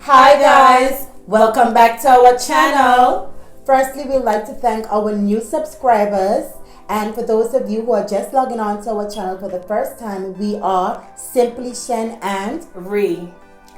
Hi guys, welcome back to our channel. Firstly, we'd like to thank our new subscribers, and for those of you who are just logging on to our channel for the first time, we are simply Shen and Ree.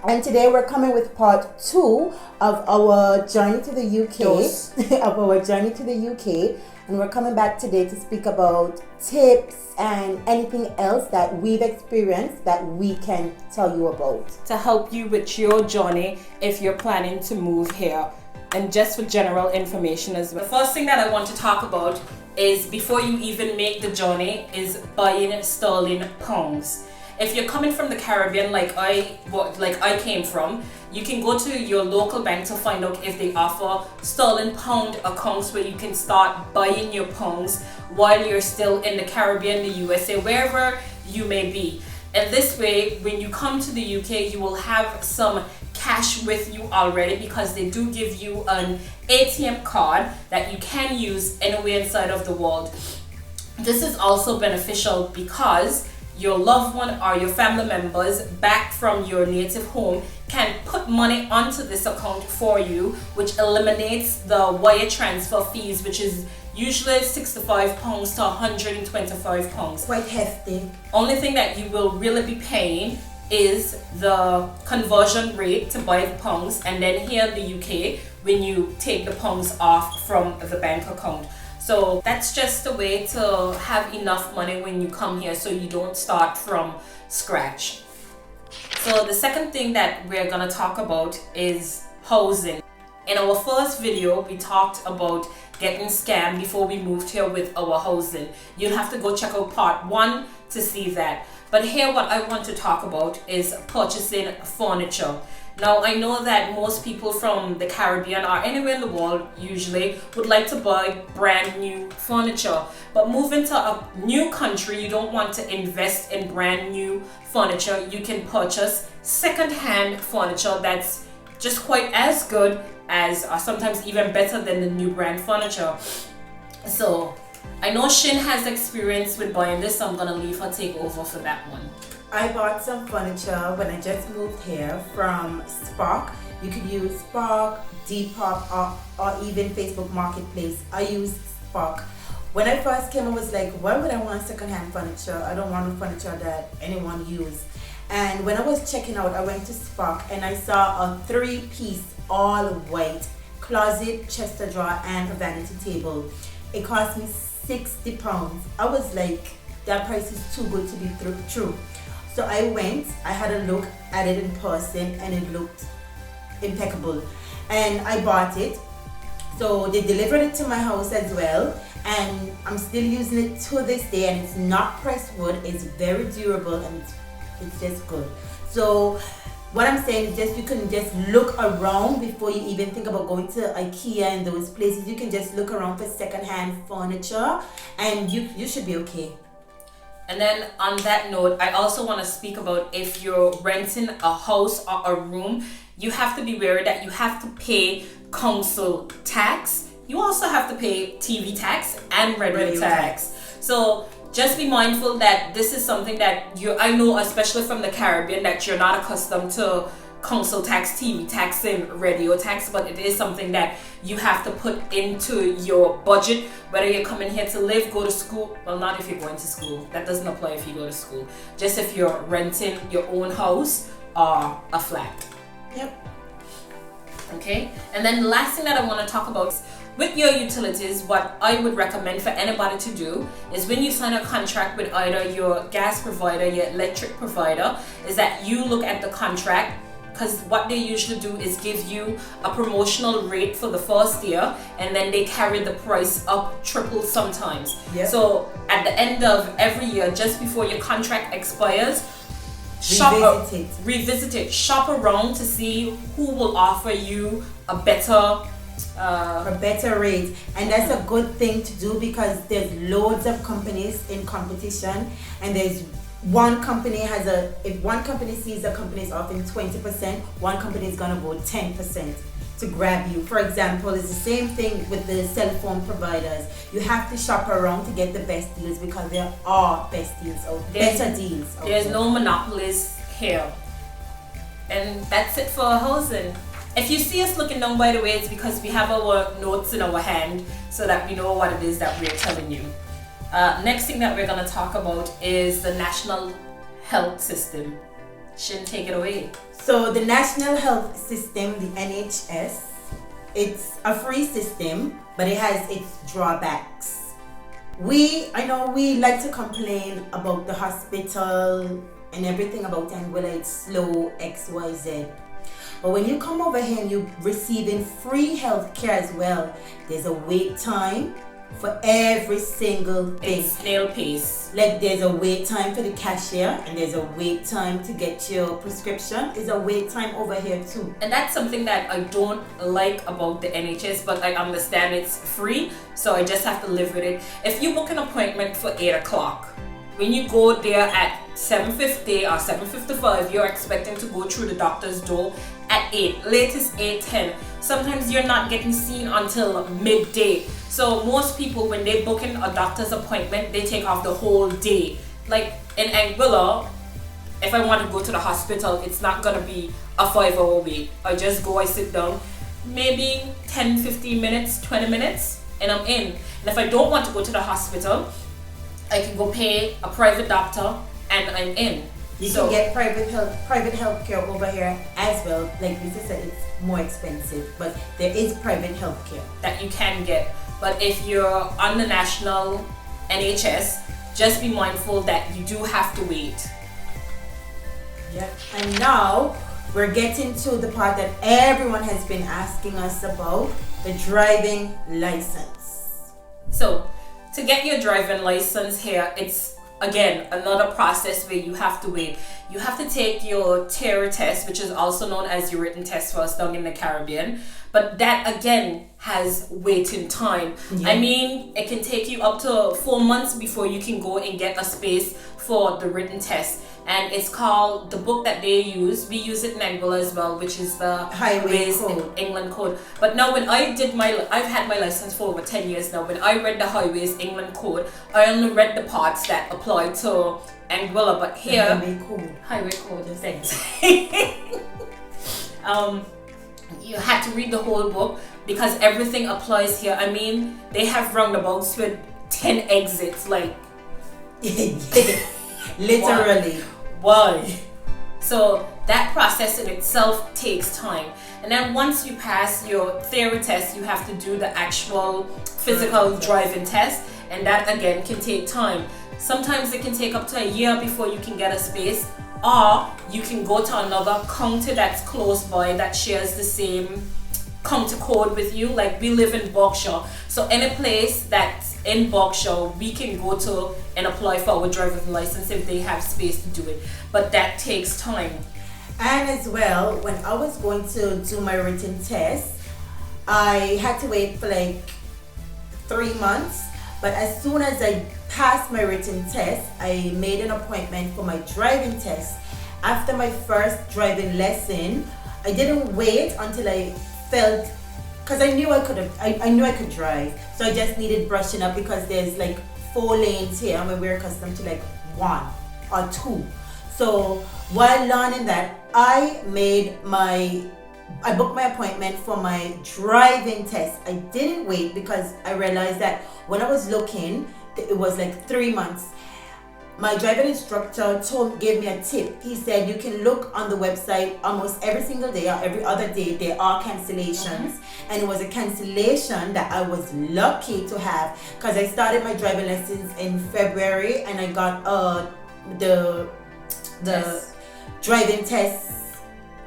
And today we're coming with part 2 of our journey to the UK. Of our journey to the UK, and we're coming back today to speak about tips and anything else that we've experienced that we can tell you about. To help you with your journey if you're planning to move here. And just for general information as well. The first thing that I want to talk about is before you even make the journey is buying sterling pounds. If you're coming from the Caribbean like I came from, you can go to your local bank to find out if they offer sterling pound accounts where you can start buying your pounds while you're still in the Caribbean, the USA, wherever you may be. And this way, when you come to the UK, you will have some cash with you already because they do give you an ATM card that you can use anywhere inside of the world. This is also beneficial because your loved one or your family members back from your native home can put money onto this account for you, which eliminates the wire transfer fees, which is usually £65 to £125. Quite hefty. Only thing that you will really be paying is the conversion rate to buy the pounds, and then here in the UK when you take the pounds off from the bank account. So that's just a way to have enough money when you come here so you don't start from scratch. So the second thing that we're gonna talk about is housing. In our first video, we talked about getting scammed before we moved here with our housing. You'll have to go check out part 1 to see that. But here what I want to talk about is purchasing furniture. Now I know that most people from the Caribbean or anywhere in the world usually would like to buy brand new furniture. But moving to a new country, you don't want to invest in brand new furniture. You can purchase second-hand furniture that's just quite as good as, or sometimes even better than the new brand furniture. So I know Shin has experience with buying this, so I'm gonna leave her take over for that one. I bought some furniture when I just moved here from Spark. You could use Spark, Depop, or even Facebook Marketplace. I used Spark. When I first came, I was like, why would I want second-hand furniture? I don't want furniture that anyone used. And when I was checking out, I went to Spark and I saw a 3-piece all white closet, chest of drawer, and a vanity table. It cost me £60. I was like, that price is too good to be true. So I went, I had a look at it in person and it looked impeccable. And I bought it. So they delivered it to my house as well. And I'm still using it to this day, and it's not pressed wood. It's very durable and it's just good. So what I'm saying is just you can just look around before you even think about going to IKEA and those places. You can just look around for second-hand furniture and you should be okay. And then on that note, I also want to speak about if you're renting a house or a room, you have to be aware that you have to pay council tax. You also have to pay TV tax and radio tax. So just be mindful that this is something that I know, especially from the Caribbean, that you're not accustomed to council tax, TV tax, and radio tax, but it is something that you have to put into your budget, whether you're coming here to live, go to school. Well, not if you're going to school. That doesn't apply if you go to school. Just if you're renting your own house or a flat. Yep. Okay, and then the last thing that I want to talk about is with your utilities, what I would recommend for anybody to do is when you sign a contract with either your gas provider, your electric provider, is that you look at the contract, because what they usually do is give you a promotional rate for the first year, and then they carry the price up triple sometimes. Yep. So at the end of every year, just before your contract expires, revisit it, shop around to see who will offer you a better rate. And that's a good thing to do because there's loads of companies in competition, and there's one company if one company sees a company is offering 20%, one company is gonna go 10% to grab you. For example, it's the same thing with the cell phone providers. You have to shop around to get the best deals because there are best deals out, better deals out There's there. no monopolies here. And that's it for our housing. If you see us looking down, by the way, it's because we have our notes in our hand so that we know what it is that we're telling you. Next thing that we're going to talk about is the National Health System. Shen, take it away. So the National Health System, the NHS, it's a free system, but it has its drawbacks. I know we like to complain about the hospital and everything about Anguilla, it's slow, XYZ. But when you come over here and you're receiving free healthcare as well, there's a wait time for every single thing. It's snail pace. Like there's a wait time for the cashier and there's a wait time to get your prescription. There's a wait time over here too. And that's something that I don't like about the NHS, but I understand it's free, so I just have to live with it. If you book an appointment for 8 o'clock, when you go there at 7:50 or 7:55, you're expecting to go through the doctor's door at 8, latest 8:10. Sometimes you're not getting seen until midday. So most people, when they book in a doctor's appointment, they take off the whole day. Like in Anguilla, if I want to go to the hospital, it's not gonna be a 5-hour wait. I just go, I sit down, maybe 10, 15 minutes, 20 minutes, and I'm in. And if I don't want to go to the hospital, I can go pay a private doctor and I'm in. You can get private healthcare over here as well. Like Lisa said, it's more expensive, but there is private healthcare that you can get. But if you're on the national NHS, just be mindful that you do have to wait. Yeah. And now we're getting to the part that everyone has been asking us about, the driving license. So to get your driving license here, it's again another process where you have to wait. You have to take your theory test, which is also known as your written test for us down in the Caribbean. But that again has waiting time. Yeah. I mean, it can take you up to 4 months before you can go and get a space for the written test. And it's called, the book that they use, we use it in Anguilla as well, which is the Highway Code. England Code. But now when I did I've had my license for over 10 years now. When I read the Highways England Code, I only read the parts that apply to Anguilla. But here, Highway Code, thanks. You had to read the whole book because everything applies here. I mean, they have roundabouts with 10 exits, like literally. Why? So that process in itself takes time. And then once you pass your theory test, you have to do the actual physical driving test, and that again can take time. Sometimes it can take up to a year before you can get a space, or you can go to another county that's close by that shares the same county code with you. Like we live in Berkshire, so any place that's in Berkshire we can go to and apply for our driver's license if they have space to do it, but that takes time. And as well, when I was going to do my written test, I had to wait for like 3 months. But as soon as I passed my written test, I made an appointment for my driving test. After my first driving lesson, I didn't wait until I felt, because I knew I could drive. So I just needed brushing up because there's like 4 lanes here and we're accustomed to like 1 or 2. So while learning that, I booked my appointment for my driving test. I didn't wait because I realized that when I was looking, it was like 3 months. My driving instructor gave me a tip. He said you can look on the website almost every single day or every other day there are cancellations. And it was a cancellation that I was lucky to have because I started my driving lessons in February and I got the driving test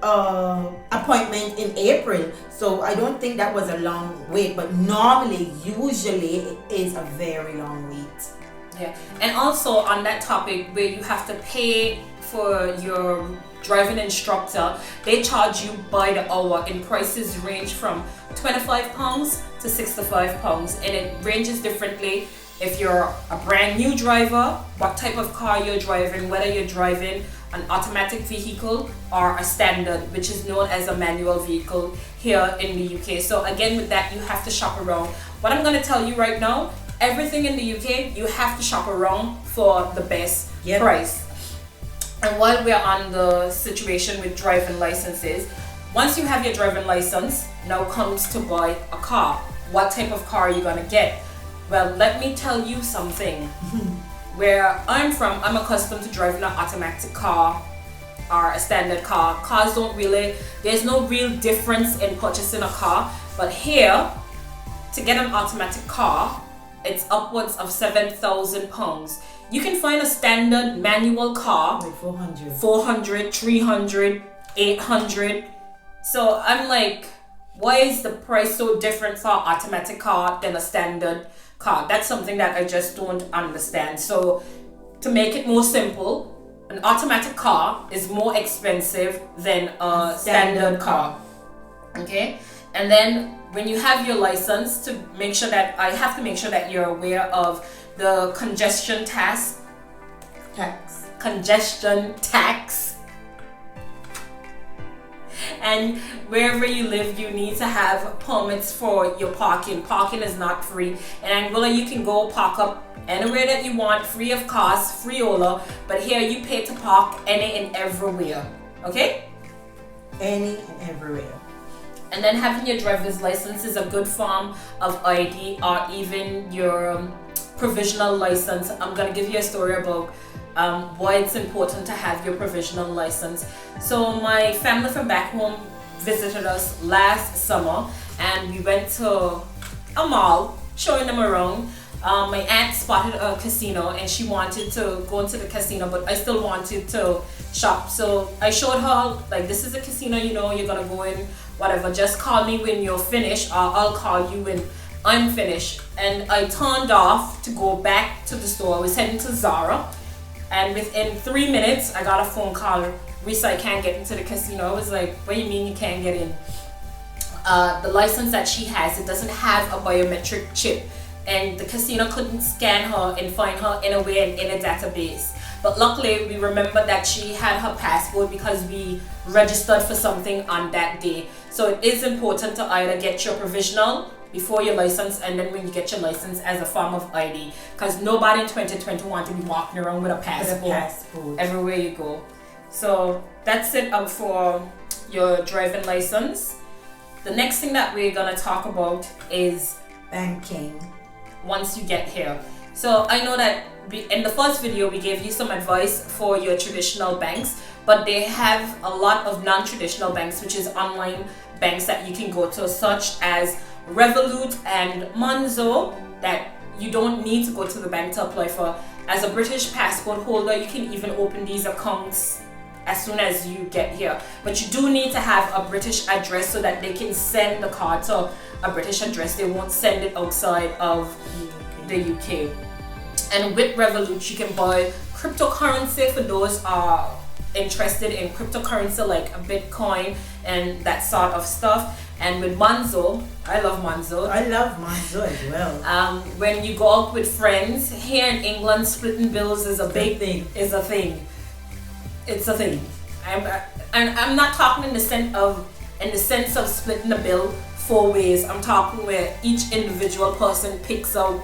appointment in April. So I don't think that was a long wait, but usually it is a very long wait. Yeah, and also on that topic where you have to pay for your driving instructor, they charge you by the hour, and prices range from £25 to £65, and it ranges differently if you're a brand new driver, what type of car you're driving, whether you're driving an automatic vehicle or a standard, which is known as a manual vehicle here in the UK. So again, with that, you have to shop around. What I'm going to tell you right now, everything in the UK, you have to shop around for the best price. And while we're on the situation with driving licenses, once you have your driving license, now comes to buy a car. What type of car are you gonna get? Well, let me tell you something. Where I'm from, I'm accustomed to driving an automatic car or a standard car. Cars don't really, there's no real difference in purchasing a car. But here, to get an automatic car, it's upwards of £7,000. You can find a standard manual car, like 400, 400, 300, 800. So I'm like, why is the price so different for an automatic car than a standard car? That's something that I just don't understand. So to make it more simple, an automatic car is more expensive than a standard car. Okay? And then when you have your license, to make sure that I have to make sure that you're aware of the congestion tax. And wherever you live, you need to have permits for your parking. Parking is not free. In Anguilla, you can go park up anywhere that you want, free of cost, free Ola. But here you pay to park any and everywhere. Okay? Any and everywhere. And then having your driver's license is a good form of ID, or even your provisional license. I'm gonna give you a story about why it's important to have your provisional license. So my family from back home visited us last summer, and we went to a mall, showing them around. My aunt spotted a casino and she wanted to go into the casino, but I still wanted to shop. So I showed her, like, this is a casino, you know, you're gonna go in, whatever, just call me when you're finished, or I'll call you when I'm finished. And I turned off to go back to the store. I was heading to Zara, and within 3 minutes I got a phone call, Risa, I can't get into the casino. I was like, what do you mean you can't get in? The license that she has, it doesn't have a biometric chip, and the casino couldn't scan her and find her in a way in a database. But luckily we remembered that she had her passport because we registered for something on that day. So it is important to either get your provisional before your license, and then when you get your license as a form of ID, because nobody in 2020 want to be walking around with a passport everywhere you go. So that's it for your driving license. The next thing that we're gonna talk about is banking. Once you get here. So I know that in the first video we gave you some advice for your traditional banks, but they have a lot of non-traditional banks, which is online banks that you can go to, such as Revolut and Monzo, that you don't need to go to the bank to apply for. As a British passport holder, you can even open these accounts as soon as you get here, but you do need to have a British address so that they can send the card to a British address. They won't send it outside of the UK. And with Revolut, you can buy cryptocurrency for those are interested in cryptocurrency, like a Bitcoin and that sort of stuff. And with Monzo, I love Monzo. I love Monzo as well. When you go out with friends here in England, splitting bills is a big thing. It's a thing. I'm not talking in the sense of splitting the bill 4 ways. I'm talking where each individual person picks out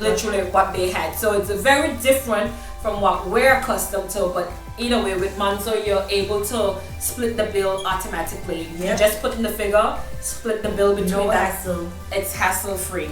literally what they had. So it's very different from what we're accustomed to, but either way, with Monzo, you're able to split the bill automatically. Yep. You just put in the figure, split the bill between no that. hassle. It's hassle free.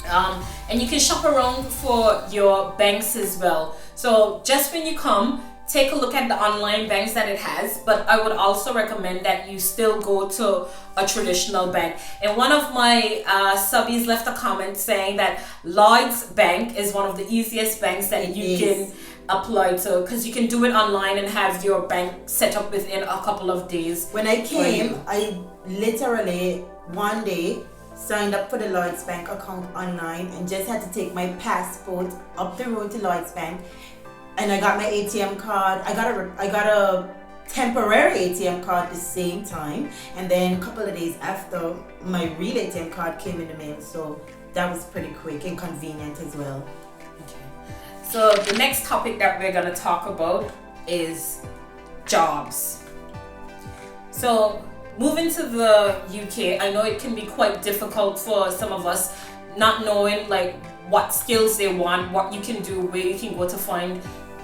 And you can shop around for your banks as well. So just when you come, take a look at the online banks that it has, but I would also recommend that you still go to a traditional bank. And one of my subbies left a comment saying that Lloyd's Bank is one of the easiest banks that you can apply to, because you can do it online and have your bank set up within a couple of days. When I came, I literally one day signed up for the Lloyd's Bank account online and just had to take my passport up the road to Lloyd's Bank. And I got my ATM card. I got a temporary ATM card the same time, and then a couple of days after, my real ATM card came in the mail. So that was pretty quick and convenient as well. Okay. So the next topic that we're gonna talk about is jobs. So moving to the UK, I know it can be quite difficult for some of us, not knowing like what skills they want, what you can do, where you can go to find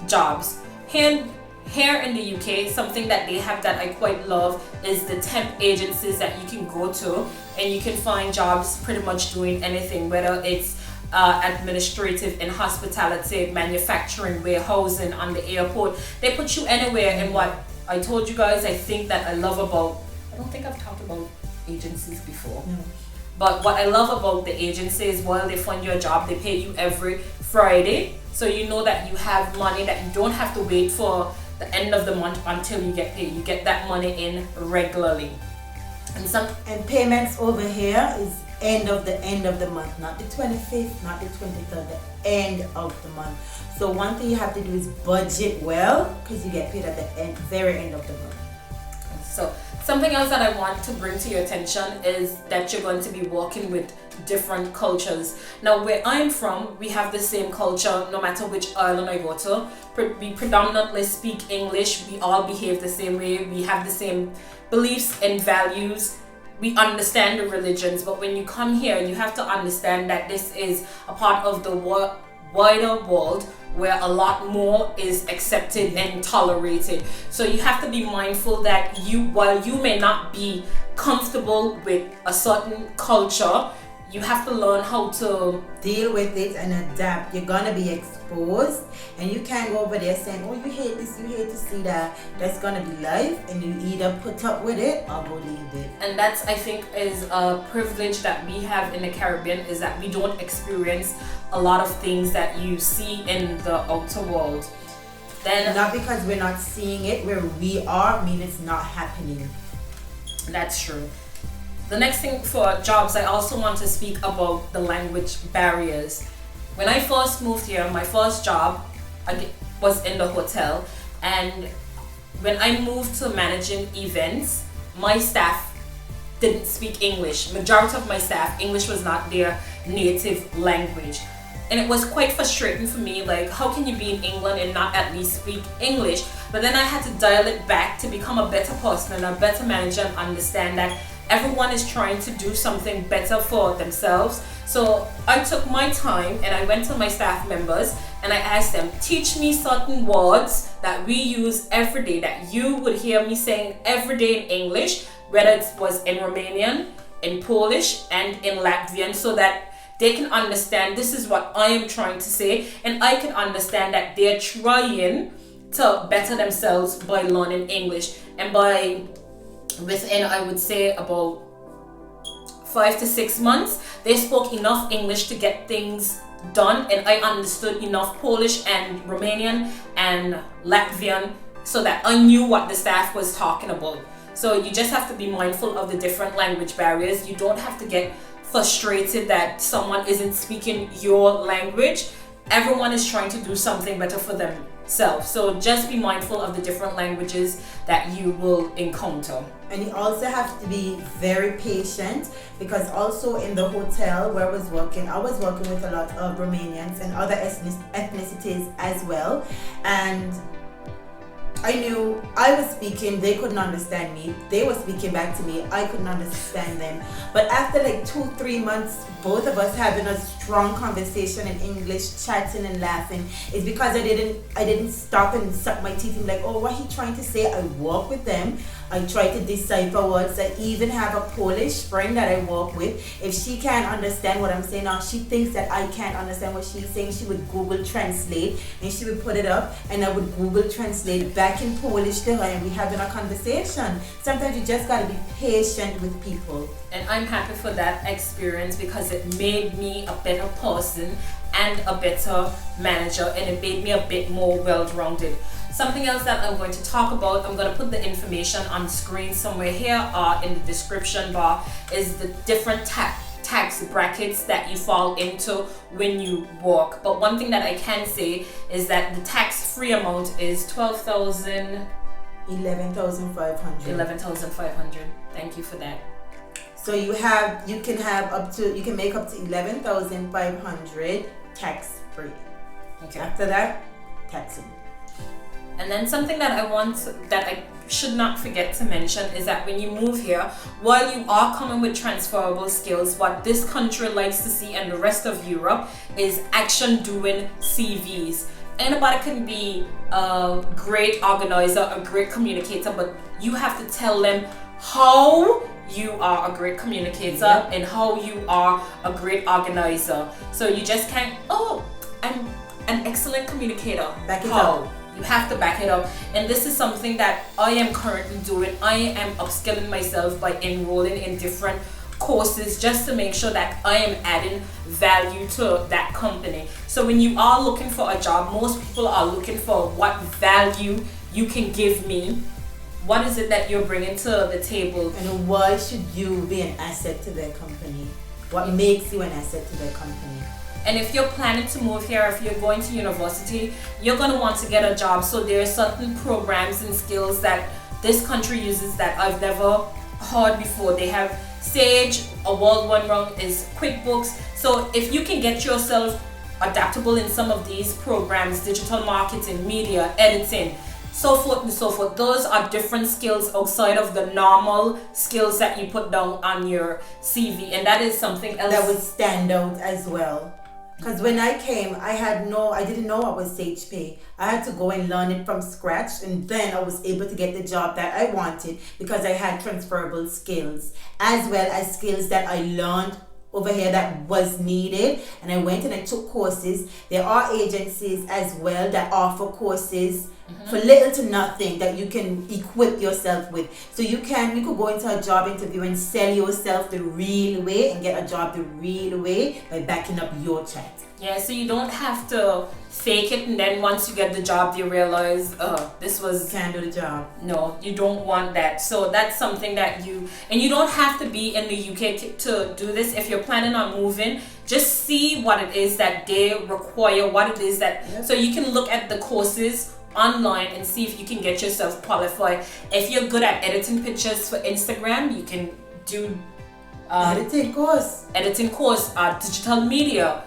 jobs. Here here in the UK, something that they have that I quite love is the temp agencies that you can go to, and you can find jobs pretty much doing anything, whether it's administrative in hospitality, manufacturing, warehousing, on the airport. They put you anywhere. And what I told you guys, I think that I love about, I don't think I've talked about agencies before. No. But what I love about the agencies, while they fund your job, they pay you every Friday. So you know that you have money, that you don't have to wait for the end of the month until you get paid. You get that money in regularly. And payments over here is end of the month, not the 25th, not the 23rd, the end of the month. So one thing you have to do is budget well, because you get paid at the very end of the month. So something else that I want to bring to your attention is that you're going to be working with different cultures. Now, where I'm from, we have the same culture no matter which island I go to. We predominantly speak English. We all behave the same way. We have the same beliefs and values. We understand the religions, but when you come here, you have to understand that this is a part of the wider world where a lot more is accepted and tolerated. So you have to be mindful that while you may not be comfortable with a certain culture, you have to learn how to deal with it and adapt. You're gonna be exposed, and you can't go over there saying, oh, you hate this, you hate to see that. That's gonna be life, and you either put up with it or go leave it. And that's, I think, is a privilege that we have in the Caribbean, is that we don't experience a lot of things that you see in the outer world. Then not because we're not seeing it where we are, mean it's not happening. That's true. The next thing for jobs, I also want to speak about the language barriers. When I first moved here, my first job was in the hotel, and when I moved to managing events, my staff didn't speak English. Majority of my staff, English was not their native language. And it was quite frustrating for me, like, how can you be in England and not at least speak English? But then I had to dial it back to become a better person and a better manager, and understand that everyone is trying to do something better for themselves. So I took my time and I went to my staff members and I asked them, teach me certain words that we use every day, that you would hear me saying every day in English, whether it was in Romanian, in Polish, and in Latvian, so that they can understand this is what I am trying to say, and I can understand that they're trying to better themselves by learning English. And within, I would say, about 5 to 6 months, they spoke enough English to get things done, and I understood enough Polish and Romanian and Latvian so that I knew what the staff was talking about. So you just have to be mindful of the different language barriers. You don't have to get frustrated that someone isn't speaking your language. Everyone is trying to do something better for themselves. So just be mindful of the different languages that you will encounter. And you also have to be very patient, because also in the hotel where I was working with a lot of Romanians and other ethnicities as well. And I knew I was speaking, they couldn't understand me. They were speaking back to me, I couldn't understand them. But after like 2-3 months, both of us having a strong conversation in English, chatting and laughing, is because I didn't stop and suck my teeth and be like, oh, what he trying to say? I work with them. I try to decipher words. I even have a Polish friend that I work with. If she can't understand what I'm saying, or she thinks that I can't understand what she's saying, she would Google Translate and she would put it up, and I would Google Translate back in Polish to her, and we having a conversation. Sometimes you just gotta be patient with people. And I'm happy for that experience, because it made me a better person and a better manager, and it made me a bit more well-rounded. Something else that I'm going to talk about, I'm going to put the information on screen somewhere here or in the description bar, is the different tax brackets that you fall into when you work. But one thing that I can say is that the tax-free amount is 12,000... 11,500. 11,500. Thank you for that. So you can make up to 11,500 tax-free. Okay. After that, taxing. And then something that I should not forget to mention is that when you move here, while you are coming with transferable skills, what this country likes to see, and the rest of Europe, is action doing CVs. anybody can be a great organizer, a great communicator, but you have to tell them how you are a great communicator and how you are a great organizer. So you just can't, oh, I'm an excellent communicator. Back it up. You have to back it up. And this is something that I am currently doing. I am upskilling myself by enrolling in different courses just to make sure that I am adding value to that company. So when you are looking for a job, most people are looking for what value you can give me. What is it that you're bringing to the table? And why should you be an asset to their company? What makes you an asset to their company? And if you're planning to move here, if you're going to university, you're going to want to get a job. So there are certain programs and skills that this country uses that I've never heard before. They have Sage, a world one rung is QuickBooks. So if you can get yourself adaptable in some of these programs, digital marketing, media, editing, so forth and so forth, those are different skills outside of the normal skills that you put down on your CV, and that is something else that would stand out as well. Because when I came, I didn't know what was Sage Pay. I had to go and learn it from scratch, and then I was able to get the job that I wanted because I had transferable skills, as well as skills that I learned over here that was needed. And I went and I took courses. There are agencies as well that offer courses for little to nothing that you can equip yourself with. So you could go into a job interview and sell yourself the real way and get a job the real way by backing up your chat. Yeah, so you don't have to fake it and then once you get the job you realize, this was... Can't do the job. No, you don't want that. So that's something that and you don't have to be in the UK to do this. If you're planning on moving, just see what it is that they require, what it is that... So you can look at the courses online and see if you can get yourself qualified. If you're good at editing pictures for Instagram, you can do editing course, digital media,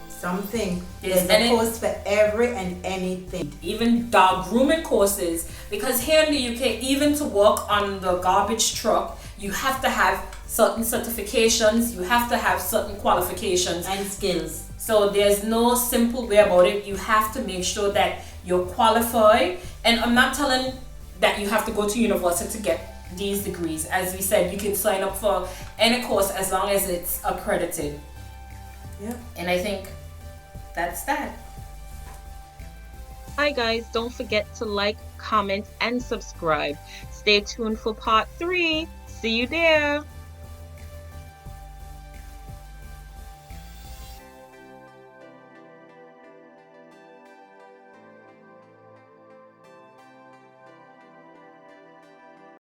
something. There's a course for every and anything. Even dog grooming courses, because here in the UK, even to work on the garbage truck, you have to have certain certifications, you have to have certain qualifications and skills. So there's no simple way about it. You have to make sure that you're qualified. And I'm not telling that you have to go to university to get these degrees. As we said, you can sign up for any course as long as it's accredited. Yeah. And I think that's that. Hi guys, don't forget to like, comment, and subscribe. Stay tuned for part 3. See you there.